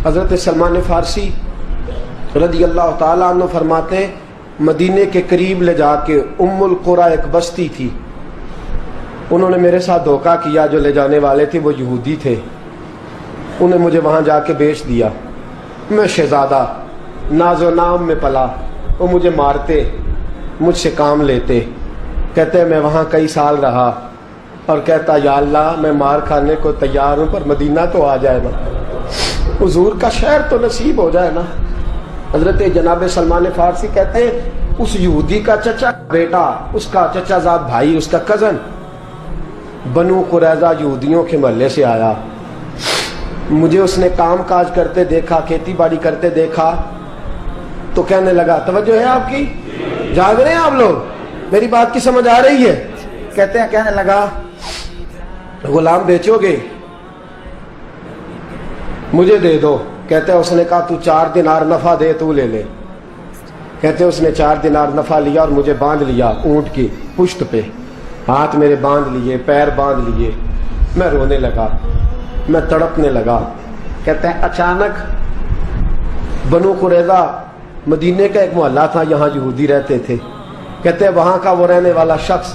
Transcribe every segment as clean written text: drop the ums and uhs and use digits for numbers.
حضرت سلمان فارسی رضی اللہ تعالیٰ عنہ فرماتے ہیں مدینے کے قریب لے جا کے ام القریٰ ایک بستی تھی، انہوں نے میرے ساتھ دھوکہ کیا، جو لے جانے والے تھے وہ یہودی تھے، انہیں مجھے وہاں جا کے بیچ دیا۔ میں شہزادہ ناز و نام میں پلا، وہ مجھے مارتے، مجھ سے کام لیتے، کہتے میں وہاں کئی سال رہا اور کہتا یا اللہ میں مار کھانے کو تیار ہوں پر مدینہ تو آ جائے نا، حضور کا شہر تو نصیب ہو جائے نا۔ حضرت جناب سلمان فارسی کہتے ہیں اس یہودی کا چچا بیٹا، اس کا چچا زاد بھائی، اس کا کزن بنو قریظہ یہودیوں کے محلے سے آیا، مجھے اس نے کام کاج کرتے دیکھا، کھیتی باڑی کرتے دیکھا تو کہنے لگا، توجہ ہے آپ کی، جاگ رہے ہیں آپ لوگ، میری بات کی سمجھ آ رہی ہے؟ کہتے ہیں کہنے لگا غلام بیچو گے؟ مجھے دے دو۔ کہتے ہیں اس نے کہا تو 4 دینار نفع دے تو لے لے۔ کہتے ہیں اس نے 4 دینار نفع لیا اور مجھے باندھ لیا اونٹ کی پشت پہ، ہاتھ میرے باندھ لیے، پیر باندھ لیے، میں رونے لگا، میں تڑپنے لگا۔ کہتے ہیں اچانک بنو قریظہ مدینے کا ایک محلہ تھا، یہاں یہودی رہتے تھے، کہتے ہیں وہاں کا وہ رہنے والا شخص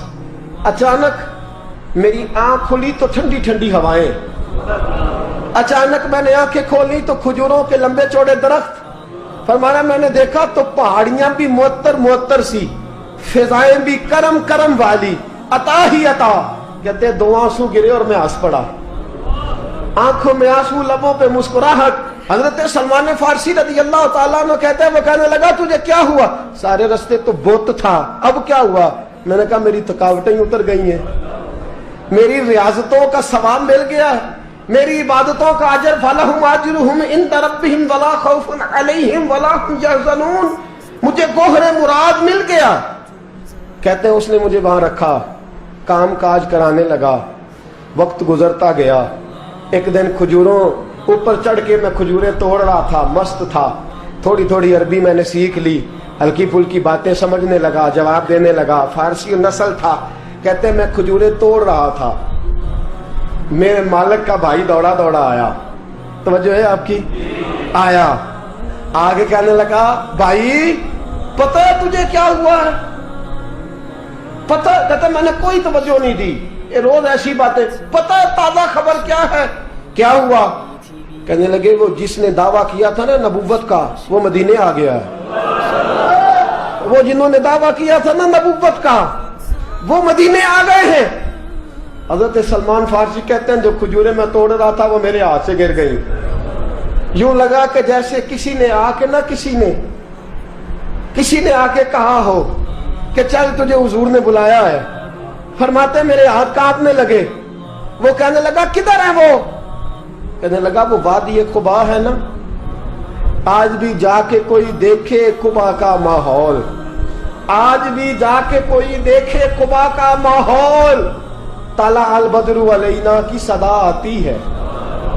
اچانک میری آنکھ کھلی تو ٹھنڈی ٹھنڈی ہوائیں، اچانک میں نے آنکھیں کھولی تو کھجوروں کے لمبے چوڑے درخت، فرمایا میں نے دیکھا تو پہاڑیاں بھی معطر معطر سی، فضائیں بھی کرم کرم والی، عطا ہی عطا۔ کہتے ہیں 2 آنسو گرے اور میں ہنس پڑا، آنکھوں میں آنسو، لبوں پہ مسکراہٹ۔ حضرت سلمان فارسی رضی اللہ تعالیٰ عنہ کہتے ہیں وہ کہنے لگا تجھے کیا ہوا؟ سارے رستے تو بت تھا، اب کیا ہوا؟ میں نے کہا میری تھکاوٹیں اتر گئی ہیں، میری ریاضتوں کا ثواب مل گیا ہے، میری عبادتوں کا اجر، فلہم اجرہم عند ربہم ولا خوف علیہم ولا هم یحزنون، مجھے گوہر مراد مل گیا۔ کہتے ہیں اس نے مجھے وہاں رکھا، کام کاج کرانے لگا، وقت گزرتا گیا۔ ایک دن کھجوروں اوپر چڑھ کے میں کھجوریں توڑ رہا تھا، مست تھا، تھوڑی تھوڑی عربی میں نے سیکھ لی، ہلکی پھلکی باتیں سمجھنے لگا، جواب دینے لگا، فارسی نسل تھا۔ کہتے ہیں میں کھجوریں توڑ رہا تھا، میرے مالک کا بھائی دوڑا دوڑا آیا، توجہ ہے آپ کی، آیا آگے کہنے لگا بھائی پتہ ہے تجھے کیا ہوا ہے؟ پتہ؟ کہتا میں نے کوئی توجہ نہیں دی، یہ روز ایسی باتیں، پتہ ہے تازہ خبر کیا ہے؟ کیا ہوا؟ کہنے لگے وہ جس نے دعویٰ کیا تھا نا نبوت کا وہ مدینے آ گیا ہے، وہ جنہوں نے دعویٰ کیا تھا نا نبوت کا وہ مدینے آ گئے ہیں۔ حضرت سلمان فارسی کہتے ہیں جو کھجوریں میں توڑ رہا تھا وہ میرے ہاتھ سے گر گئی، یوں لگا کہ جیسے کسی نے آ کے نا کسی نے آ کے کہا ہو کہ چل تجھے حضور نے بلایا ہے۔ فرماتے میرے ہاتھ کانپنے لگے۔ وہ کہنے لگا کدھر ہے وہ؟ کہنے لگا وہ وادی قباء ہے نا، آج بھی جا کے کوئی دیکھے قباء کا ماحول، آج بھی جا کے کوئی دیکھے قباء کا ماحول، طلع البدر علینا کی صدا آتی ہے،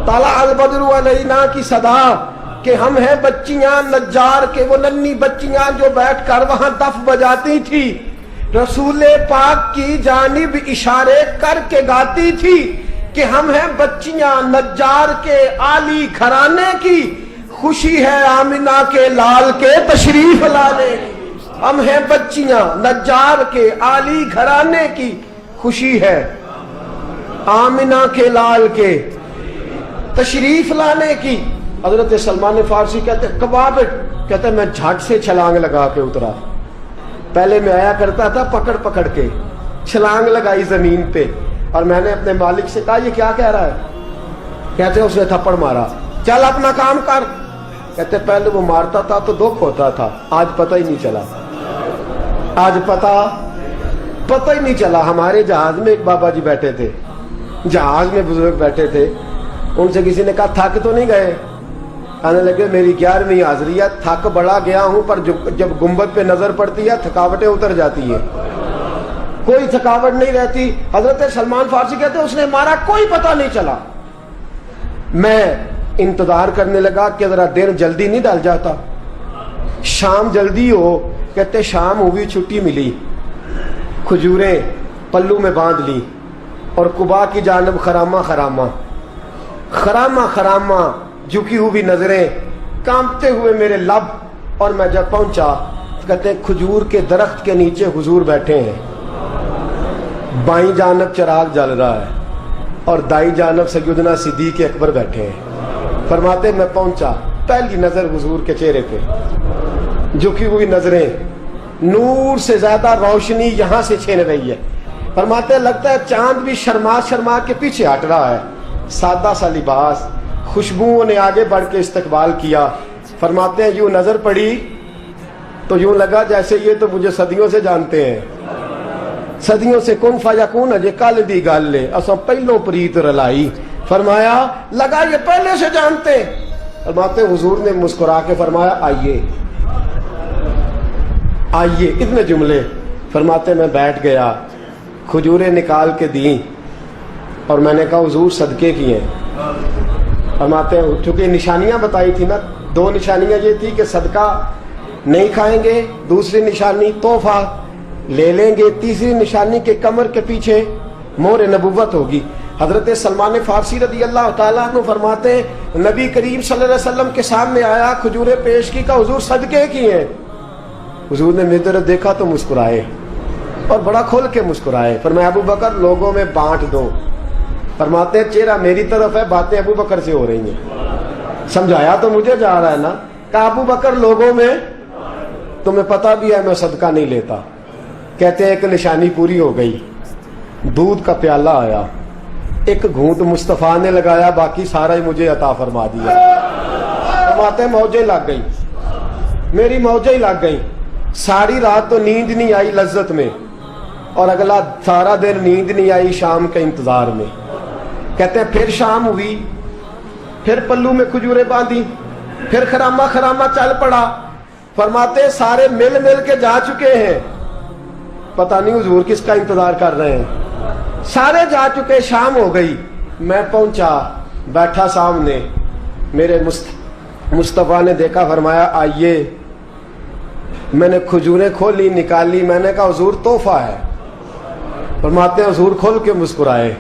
طلع البدر علینا کی صدا، کہ ہم ہیں بچیاں نجار کے، وہ ننھی بچیاں جو بیٹھ کر وہاں دف بجاتی تھی، رسول پاک کی جانب اشارے کر کے گاتی تھی کہ ہم ہیں بچیاں نجار کے عالی گھرانے کی، خوشی ہے آمنہ کے لال کے تشریف لانے کی۔ ہم ہیں بچیاں نجار کے عالی گھرانے کی، خوشی ہے آمنہ کے لال کے تشریف لانے کی۔ حضرت سلمان فارسی کہتے کباب، کہتے میں جھٹ سے چھلانگ لگا کے اترا، پہلے میں آیا کرتا تھا پکڑ پکڑ کے، چھلانگ لگائی زمین پہ، اور میں نے اپنے مالک سے کہا یہ کیا کہہ رہا ہے؟ کہتے اس نے تھپڑ مارا، چل اپنا کام کر۔ کہتے پہلے وہ مارتا تھا تو دکھ ہوتا تھا، آج پتہ ہی نہیں چلا، آج پتہ ہی نہیں چلا۔ ہمارے جہاز میں ایک بابا جی بیٹھے تھے، جہاز میں بزرگ بیٹھے تھے، ان سے کسی نے کہا تھک تو نہیں گئے؟ کہنے لگے میری 11ویں حاضری ہے، تھک بڑا گیا ہوں پر جب گنبد پہ نظر پڑتی ہے تھکاوٹیں اتر جاتی ہیں، کوئی تھکاوٹ نہیں رہتی۔ حضرت سلمان فارسی کہتے ہیں اس نے مارا کوئی پتہ نہیں چلا۔ میں انتظار کرنے لگا کہ ذرا دن جلدی نہیں ڈل جاتا، شام جلدی ہو۔ کہتے شام ہوئی، چھٹی ملی، کھجوریں پلو میں باندھ لی اور قباء کی جانب خرامہ झुकी हुई नजरें, कांपते हुए मेरे लब। और मैं जब पहुंचा, कहते हैं खजूर के दरख्त के नीचे हुजूर बैठे हैं, बाईं जानब चिराग जल रहा है और दाईं जानब सैयदना सिद्दीक अकबर बैठे हैं। फरमाते मैं पहुंचा, पहली नजर हुजूर के चेहरे पे, झुकी हुई नजरें, नूर से ज्यादा रोशनी यहां से छीन रही है। फरमाते लगता है चांद भी शर्मा शर्मा के पीछे हट रहा है। सादा सा लिबास, खुशबुओं ने आगे बढ़ के इस्तकबाल किया। फरमाते हैं यूं नजर पड़ी तो यूं लगा जैसे ये तो मुझे सदियों से जानते हैं, सदियों से कुन फयकून अजे कल दी गल है, असा पहलों प्रीत रलाई। फरमाया लगा ये पहले से जानते। फरमाते हुजूर ने मुस्कुरा के फरमाया आइए आइए, इतने जुमले। फरमाते मैं बैठ गया, खजूरें निकाल के दी और मैंने कहा हुजूर सदके की हैं। फरमाते हैं चूंकि निशानियां बताई थी ना, दो निशानियां ये थी कि सदका नहीं खाएंगे, दूसरी निशानी तोहफा ले लेंगे, तीसरी निशानी के कमर के पीछे मोहर नबुव्वत होगी। हजरत सलमान फारसी रदी अल्लाह ताला अन्हु फरमाते नबी करीम सल्लल्लाहु अलैहि वसल्लम के सामने आया, खजूरें पेश की, का हुजूर सदके की हैं। हुजूर ने मेरी तरफ देखा तो मुस्कुराए और बड़ा खोल के मुस्कुराए। फरमाया अबू बकर लोगों में बांट दो। फरमाते हैं चेहरा मेरी तरफ है, बातें अबू बकर से हो रही हैं। समझाया तो मुझे जा रहा है ना, कहा अबू बकर लोगों में, तुम्हें पता भी है मैं सदका नहीं लेता। कहते हैं एक निशानी पूरी हो गई, दूध का प्याला आया, एक घूंट मुस्तफा ने लगाया, बाकी सारा ही मुझे अता फरमा दिया। फरमाते मौजें लग गई, मेरी मौजें लग गई। सारी रात तो नींद नहीं आई लज्जत में, और अगला सारा दिन नींद नहीं आई शाम के इंतजार में। कहते हैं फिर शाम हुई, फिर पल्लू में खजूरें बांधी, फिर खरामा खरामा चल पड़ा। फरमाते सारे मिल मिल के जा चुके हैं, पता नहीं हुजूर किसका इंतजार कर रहे हैं। सारे जा चुके, शाम हो गई। मैं पहुंचा, बैठा सामने, मेरे मुस्तफा ने देखा, फरमाया आइए। मैंने खजूरें खोली, निकाली, मैंने कहा हुजूर तोहफा है। फरमाते हुजूर खोल के मुस्कुराए,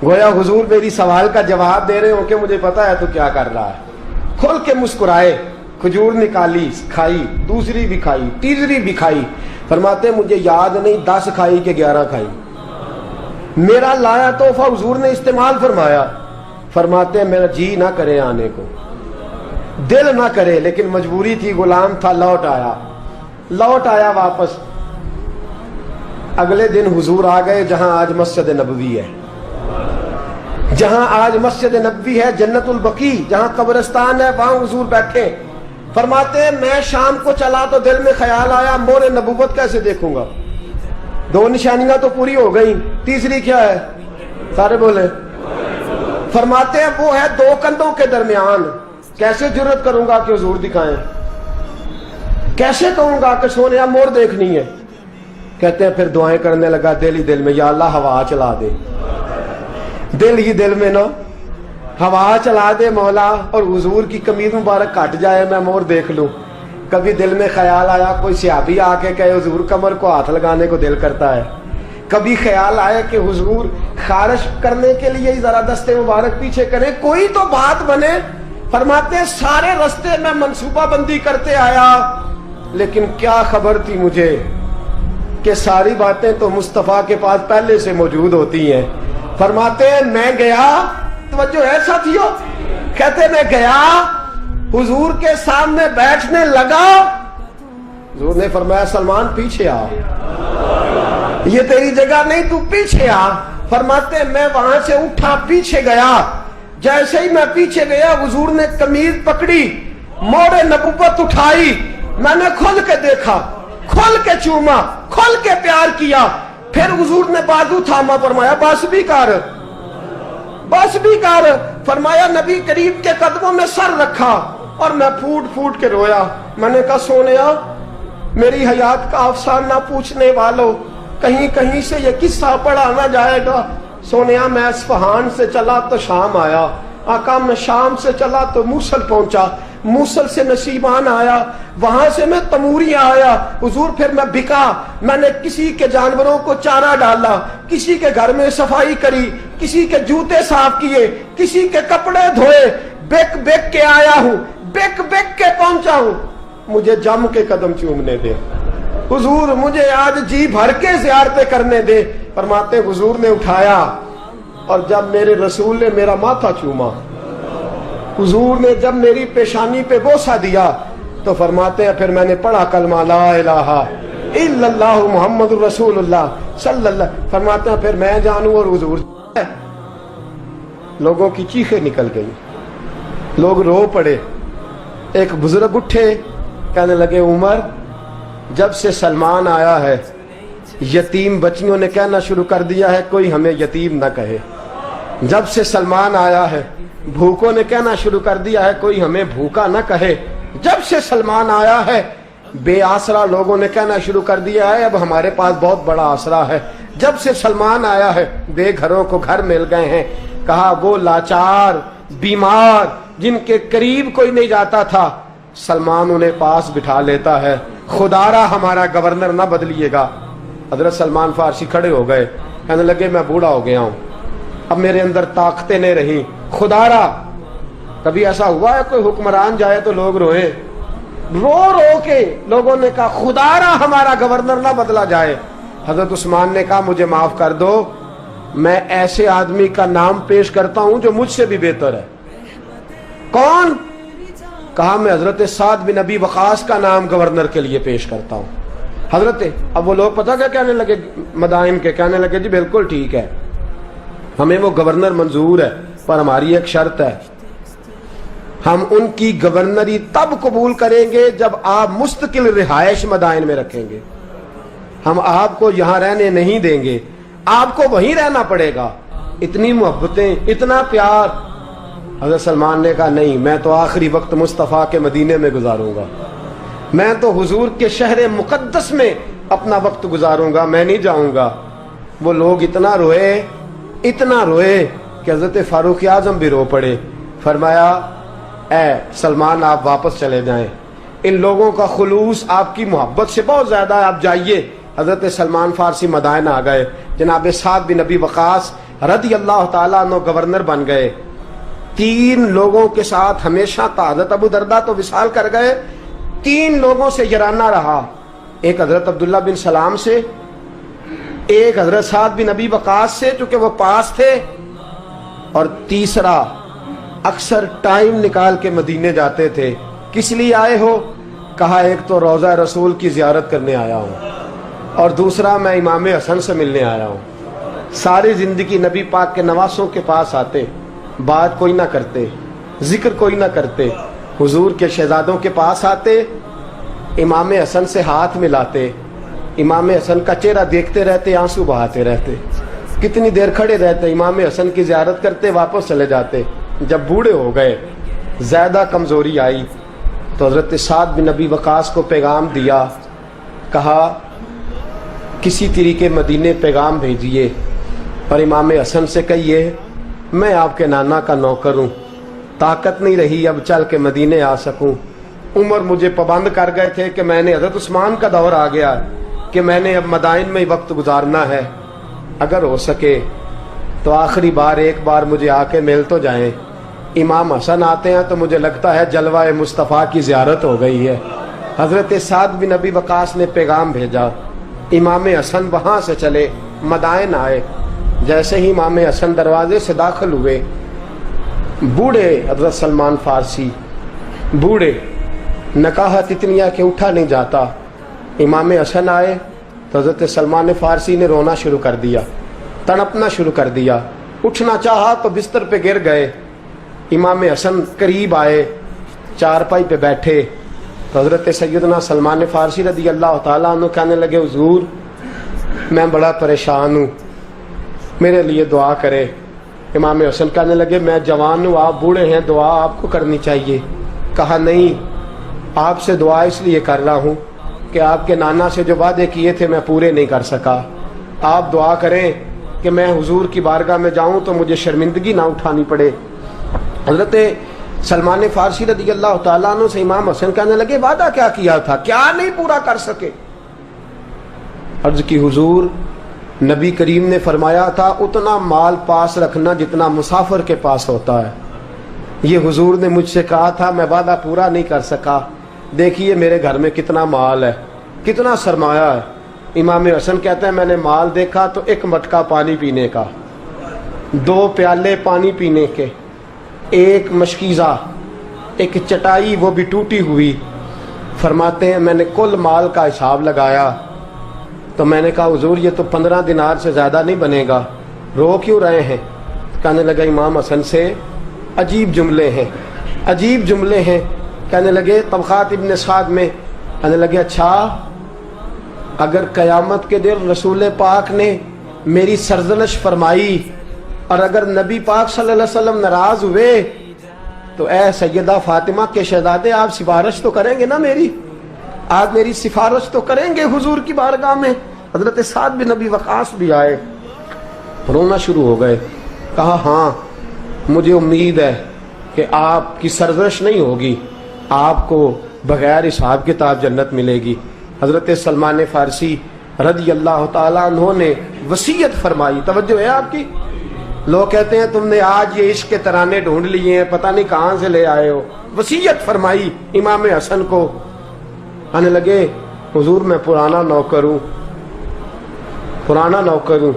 गोया हुजूर मेरी सवाल का जवाब दे रहे हो कि मुझे पता है तो क्या कर रहा है। खोल के मुस्कुराए, खजूर निकाली, खाई, दूसरी भी खाई, तीसरी भी खाई। फरमाते मुझे याद नहीं 10 खाई कि 11 खाई। मेरा लाया तोहफा हुजूर ने इस्तेमाल फरमाया। फरमाते मेरा जी ना करे आने को, दिल ना करे, लेकिन मजबूरी थी, गुलाम था, लौट आया वापस। अगले दिन हुजूर आ गए जहां आज मस्जिद नबवी है, जहां आज मस्जिद नबवी है, जन्नतुल बकी जहां कब्रिस्तान है, वहां हुजूर बैठे। फरमाते मैं शाम को चला तो दिल में ख्याल आया मोहर नबुव्वत कैसे देखूंगा। 2 निशानियां तो पूरी हो गई, तीसरी क्या है, सारे बोले। फरमाते हैं वो है 2 कंधों के दरमियान, कैसे जुर्रत करूंगा कि हुजूर दिखाएं, कैसे कहूंगा कि सोनिया मोर देखनी है। कहते हैं फिर दुआएं करने लगा दिल ही दिल में, या अल्लाह हवा चला दे, दिल ही दिल में ना हवा चला दे मौला, और हुजूर की कमीज मुबारक कट जाए, मैं मोर देख लूं। कभी दिल में ख्याल आया कोई सियाबी आके कहे हुजूर कमर को हाथ लगाने को दिल करता है। कभी ख्याल आया कि हुजूर खारिश करने के लिए जरा दस्ते मुबारक पीछे करें, कोई तो बात बने। फरमाते सारे रास्ते में मंसूबा बंदी करते आया, लेकिन क्या खबर थी मुझे कि सारी बातें तो मुस्तफा के पास पहले से मौजूद होती हैं। फरमाते मैं गया, तवज्जो है साथियों, कहते मैं गया, हुजूर के सामने बैठने लगा। हुजूर ने फरमाया सलमान पीछे आ, ये तेरी जगह नहीं, तू पीछे आ। फरमाते मैं वहां से उठा, पीछे गया। जैसे ही मैं पीछे गया, हुजूर ने कमीज पकड़ी, मोहर नबुव्वत उठाई, मैंने खोल के देखा, खोल के चूमा, खोल के प्यार किया। फिर हुजूर ने बाजू थामा, फरमाया बस भी कर, बस भी कर। फरमाया नबी करीम के कदमों में सर रखा और मैं फूट फूट के रोया। मैंने कहा सोनिया मेरी हयात का अफसाना पूछने वालों, कहीं कहीं से ये किस्सा पढ़ा ना जाएगा। सोनिया मैं इस्फहान से चला तो शाम आया, आका मैं शाम से चला तो मूसल पहुंचा, मूसल से नसीबान आया, वहां से मैं तमूरिया आया। हुजूर फिर मैं बिका, मैंने किसी के जानवरों को चारा डाला, किसी के घर में सफाई करी, किसी के जूते साफ किए, किसी के कपड़े धोए, बेक बेक के आया हूं, बेक बेक के पहुंचा हूं, मुझे जम के कदम चूमने दे। हुजूर मुझे आज जी भर के ज़ियारतें करने दे। फरमाते हुजूर ने उठाया और जब मेरे रसूल ने मेरा माथा चूमा, हुजूर ने जब मेरी पेशानी पे बोसा दिया, तो फरमाते हैं फिर मैंने पढ़ा कलमा ला इलाहा इल्लल्लाहु मुहम्मदुर रसूलुल्लाह सल्लल्लाहु। फरमाते हैं फिर मैं जानूं और हुजूर। लोगों की चीखें निकल गई, लोग रो पड़े। एक बुजुर्ग उठे, कहने लगे उमर, जब से सलमान आया है यतीम बच्चियों ने कहना शुरू कर दिया है कोई हमें यतीम ना कहे। जब से सलमान आया है भूखों ने कहना शुरू कर दिया है कोई हमें भूखा ना कहे। जब से सलमान आया है बेआसरा लोगों ने कहना शुरू कर दिया है अब हमारे पास बहुत बड़ा आसरा है। जब से सलमान आया है बेघरों को घर मिल गए हैं। कहा वो लाचार बीमार जिनके करीब कोई नहीं जाता था, सलमान उन्हें पास बिठा लेता है। खुदारा हमारा गवर्नर ना बदलिएगा। हजरत सलमान फारसी खड़े हो गए, कहने लगे मैं बूढ़ा हो गया हूं, अब मेरे अंदर ताकतें नहीं रही। खुदारा, कभी ऐसा हुआ है कोई हुक्मरान जाए तो लोग रोए? रो रो के लोगों ने कहा खुदारा हमारा गवर्नर ना बदला जाए। हजरत उस्मान ने कहा मुझे माफ कर दो, मैं ऐसे आदमी का नाम पेश करता हूं जो मुझसे भी बेहतर है। कौन? कहा मैं हजरत साद बिन नबी वकास का नाम गवर्नर के लिए पेश करता हूं। हजरत, अब वो लोग पता क्या कहने लगे मदाइन के, कहने लगे जी बिल्कुल ठीक है, हमें वो गवर्नर मंजूर है, पर हमारी एक शर्त है, हम उनकी गवर्नरी तब कबूल करेंगे जब आप मुस्तकिल रिहायश मदाइन में रखेंगे। हम आपको यहां रहने नहीं देंगे, आपको वहीं रहना पड़ेगा। इतनी मोहब्बतें, इतना प्यार। हज़रत सलमान ने कहा नहीं, मैं तो आखिरी वक्त मुस्तफ़ा के मदीने में गुजारूंगा, मैं तो हुजूर के शहर मुकद्दस में अपना वक्त गुजारूंगा, मैं नहीं जाऊंगा। वो लोग इतना रोए कि हज़रत फारूक आज़म भी रो पड़े। फरमाया ए सलमान आप वापस चले जाएं, इन लोगों का खुलूस आपकी मोहब्बत से बहुत ज्यादा है, आप जाइए। हजरत सलमान फारसी मदाइन आ गए। जनाब साद बिन नबी वकास रदी अल्लाह ताला अन्हु गवर्नर बन गए। 3 लोगों के साथ हमेशा था। हजरत अबू दरदा तो विसाल कर गए, 3 लोगों से यराना रहा। एक हजरत अब्दुल्ला बिन सलाम से, एक हजरत साद बिन नबी वकास से चूंकि वो पास थे, और तीसरा अक्सर टाइम निकाल के मदीने जाते थे। किस लिए आए हो? कहा एक तो रोज़ा रसूल की जियारत करने आया हूँ, और दूसरा मैं इमाम हसन से मिलने आया हूँ। सारी जिंदगी नबी पाक के नवासों के पास आते, बात कोई ना करते, जिक्र कोई ना करते। हुजूर के शहजादों के पास आते, इमाम हसन से हाथ मिलाते, इमाम हसन का चेहरा देखते रहते, आंसू बहाते रहते। कितनी देर खड़े रहते, इमाम हसन की जियारत करते, वापस चले जाते। जब बूढ़े हो गए, ज्यादा कमजोरी आई, तो हजरत साद बिन नबी वकास को पैगाम दिया। कहा किसी तरीके मदीने पैगाम भेजिए और इमाम हसन से कहिए मैं आपके नाना का नौकर हूँ, ताकत नहीं रही अब चल के मदीने आ सकूँ। उमर मुझे पाबंद कर गए थे कि मैंने, हजरत उस्मान का दौर आ गया कि मैंने अब मदाइन में ही वक्त गुजारना है। अगर हो सके तो आखिरी बार एक बार मुझे आके मिल तो जाएं। इमाम हसन आते हैं तो मुझे लगता है जलवा मुस्तफ़ा की ज़ियारत हो गई है। हज़रत साद बिन नबी वकास ने पैगाम भेजा। इमाम हसन वहाँ से चले, मदाइन आए। जैसे ही इमाम हसन दरवाजे से दाखिल हुए, बूढ़े हज़रत सलमान फारसी, बूढ़े, नकाहत इतनी है कि उठा नहीं जाता। इमाम हसन आए तो हज़रत सलमान फारसी ने रोना शुरू कर दिया, तड़पना शुरू कर दिया। उठना चाहा तो बिस्तर पे गिर गए। इमाम हसन करीब आए, चारपाई पे बैठे तो हज़रत सैयदना सलमान फारसी रदी अल्लाह ताला अन्हु कहने लगे हुजूर मैं बड़ा परेशान हूँ, मेरे लिए दुआ करे। इमाम हसन कहने लगे मैं जवान हूँ, आप बूढ़े हैं, दुआ आपको करनी चाहिए। कहा नहीं, आपसे दुआ इसलिए कर रहा हूँ कि आपके नाना से जो वादे किए थे मैं पूरे नहीं कर सका। आप दुआ करें कि मैं हुजूर की बारगाह में जाऊं तो मुझे शर्मिंदगी ना उठानी पड़े। हजरत सलमान फारसी रदी अल्लाह ताला अन्हु से इमाम हसन कहने लगे वादा क्या किया था, क्या नहीं पूरा कर सके? अर्ज की हुजूर नबी करीम ने फरमाया था उतना माल पास रखना जितना मुसाफिर के पास होता है। یہ حضور نے مجھ سے کہا تھا، میں وعدہ پورا نہیں کر سکا، دیکھیے میرے گھر میں کتنا مال ہے، کتنا سرمایہ ہے۔ امام حسن کہتے ہیں میں نے مال دیکھا تو ایک مٹکا پانی پینے کا، 2 پیالے پانی پینے کے، ایک مشکیزہ، ایک چٹائی وہ بھی ٹوٹی ہوئی۔ فرماتے ہیں میں نے کل مال کا حساب لگایا تو میں نے کہا حضور یہ تو 15 دینار سے زیادہ نہیں بنے گا، رو کیوں رہے ہیں؟ کہنے لگا امام حسن سے عجیب جملے ہیں، عجیب جملے ہیں۔ کہنے لگے طبقات ابن سعد میں، کہنے لگے اچھا اگر قیامت کے دن رسول پاک نے میری سرزنش فرمائی اور اگر نبی پاک صلی اللہ علیہ وسلم ناراض ہوئے تو اے سیدہ فاطمہ کے شہزادے آپ سفارش تو کریں گے نا میری، آج میری سفارش تو کریں گے حضور کی بارگاہ میں؟ حضرت سعد بن نبی وقاص بھی آئے، رونا شروع ہو گئے، کہا ہاں مجھے امید ہے کہ آپ کی سرزنش نہیں ہوگی، آپ کو بغیر حساب کتاب جنت ملے گی۔ حضرت سلمان فارسی رضی اللہ تعالیٰ عنہ نے وصیت فرمائی، توجہ ہے آپ کی؟ لوگ کہتے ہیں تم نے آج یہ عشق کے ترانے ڈھونڈ لیے ہیں، پتہ نہیں کہاں سے لے آئے ہو۔ وصیت فرمائی امام حسن کو، آنے لگے حضور میں پرانا نوکر ہوں، پرانا نوکر ہوں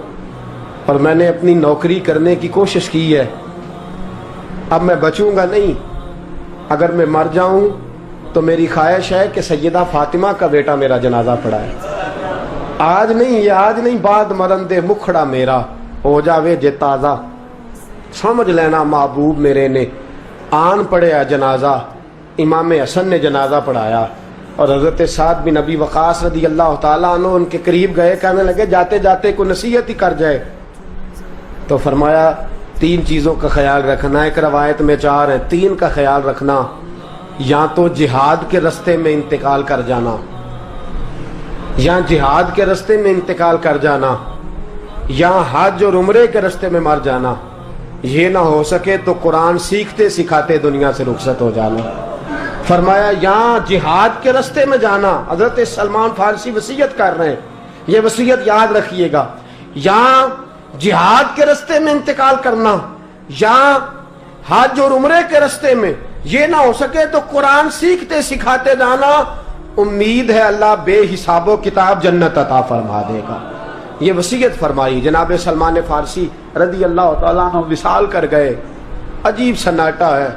اور میں نے اپنی نوکری کرنے کی کوشش کی ہے، اب میں بچوں گا نہیں، اگر میں مر جاؤں تو میری خواہش ہے کہ سیدہ فاطمہ کا بیٹا میرا جنازہ پڑھائے، آج نہیں، یہ آج نہیں، بعد مرن دے مکھڑا میرا ہو جاوے جے تازہ، سمجھ لینا محبوب میرے نے آن پڑھیا جنازہ۔ امام حسن نے جنازہ پڑھایا اور حضرت سعد بن نبی وقاص رضی اللہ تعالیٰ عنہ ان کے قریب گئے، کہنے لگے جاتے جاتے کوئی نصیحت ہی کر جائے، تو فرمایا 3 چیزوں کا خیال رکھنا، ایک روایت میں 4 ہے، 3 کا خیال رکھنا، یا تو جہاد کے رستے میں انتقال کر جانا، یا جہاد کے رستے میں انتقال کر جانا، یا حج اور عمرے کے رستے میں مر جانا، یہ نہ ہو سکے تو قرآن سیکھتے سکھاتے دنیا سے رخصت ہو جانا۔ فرمایا یا جہاد کے رستے میں جانا، حضرت سلمان فارسی وصیت کر رہے ہیں، یہ وصیت یاد رکھیے گا، یا جہاد کے رستے میں انتقال کرنا، یا حج اور عمرے کے رستے میں، یہ نہ ہو سکے تو قرآن سیکھتے سکھاتے جانا، امید ہے اللہ بے حساب و کتاب جنت عطا فرما دے گا۔ یہ وصیت فرمائی۔ جناب سلمان فارسی رضی اللہ تعالیٰ عنہ وصال کر گئے، عجیب سناٹا ہے،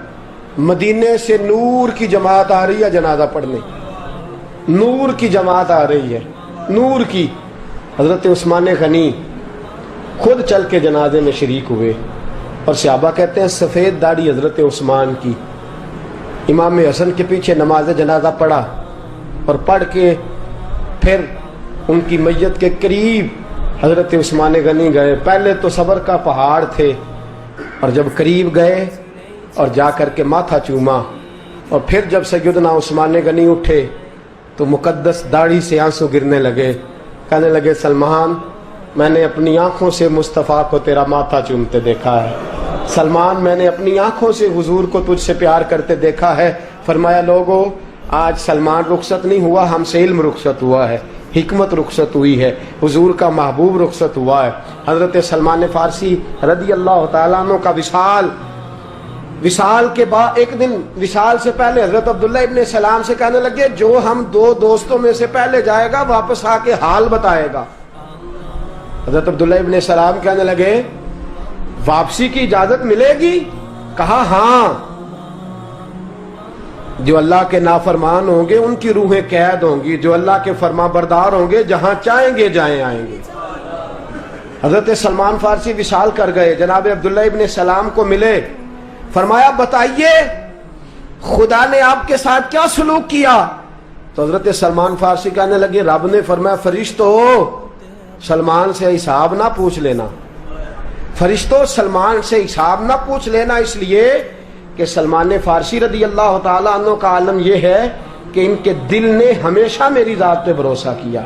مدینے سے نور کی جماعت آ رہی ہے جنازہ پڑھنے، نور کی جماعت آ رہی ہے، نور کی۔ حضرت عثمان غنی خود چل کے جنازے میں شریک ہوئے اور صحابہ کہتے ہیں سفید داڑھی حضرت عثمان کی۔ امام حسن کے پیچھے نماز جنازہ پڑھا اور پڑھ کے پھر ان کی میت کے قریب حضرت عثمان غنی گئے۔ پہلے تو صبر کا پہاڑ تھے اور جب قریب گئے اور جا کر کے ماتھا چوما، اور پھر جب سیدنا عثمان غنی اٹھے تو مقدس داڑھی سے آنسو گرنے لگے، کہنے لگے سلمان میں نے اپنی آنکھوں سے مصطفیٰ کو تیرا ماتھا چومتے دیکھا ہے، سلمان میں نے اپنی آنکھوں سے حضور کو تجھ سے پیار کرتے دیکھا ہے۔ فرمایا لوگو آج سلمان رخصت نہیں ہوا، ہم سے علم رخصت ہوا ہے، حکمت رخصت ہوئی ہے، حضور کا محبوب رخصت ہوا ہے۔ حضرت سلمان فارسی رضی اللہ تعالیٰ عنہ کا وصال کے بعد ایک دن وصال سے پہلے حضرت عبداللہ ابن سلام سے کہنے لگے جو ہم 2 دوستوں میں سے پہلے جائے گا واپس آ کے حال بتائے گا۔ حضرت عبداللہ ابن سلام کہنے لگے واپسی کی اجازت ملے گی؟ کہا ہاں، جو اللہ کے نافرمان ہوں گے ان کی روحیں قید ہوں گی، جو اللہ کے فرما بردار ہوں گے جہاں چاہیں گے جائیں آئیں گے۔ حضرت سلمان فارسی وصال کر گئے، جناب عبداللہ ابن سلام کو ملے، فرمایا بتائیے خدا نے آپ کے ساتھ کیا سلوک کیا؟ تو حضرت سلمان فارسی کہنے لگے رب نے فرمایا فرشتو سلمان سے حساب نہ پوچھ لینا، فرشتوں سلمان سے حساب نہ پوچھ لینا، اس لیے کہ سلمان فارسی رضی اللہ تعالیٰ عنہ کا عالم یہ ہے کہ ان کے دل نے ہمیشہ میری ذات پہ بھروسہ کیا۔